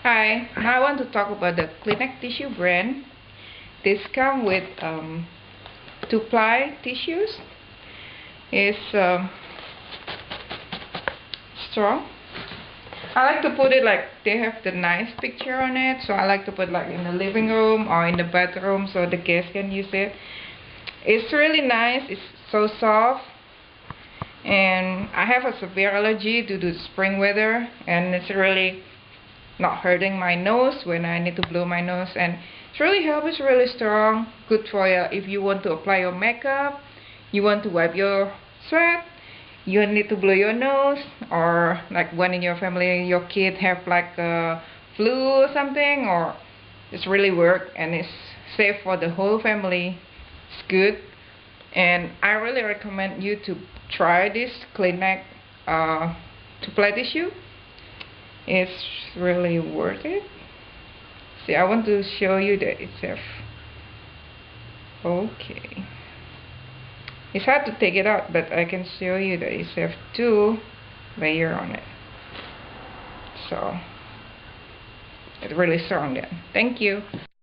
Hi, now I want to talk about the Kleenex tissue brand. This come with 2-ply tissues. It's strong. I like to put it like they have the nice picture on it, so I like to put like in the living room or in the bathroom so the guests can use it. It's really nice. It's so soft, and I have a severe allergy due to the spring weather, and it's really not hurting my nose when I need to blow my nose, and it's really helps. It's really strong, good for you if you want to apply your makeup, you want to wipe your sweat, you need to blow your nose, or like when in your family your kid have like a flu or something, or it's really work and it's safe for the whole family. It's good, and I really recommend you to try this Kleenex 2-ply tissue. It's really worth it. See, I want to show you that it's okay. It's hard to take it out, but I can show you that it's have 2 layers on it. So it's really strong then. Thank you.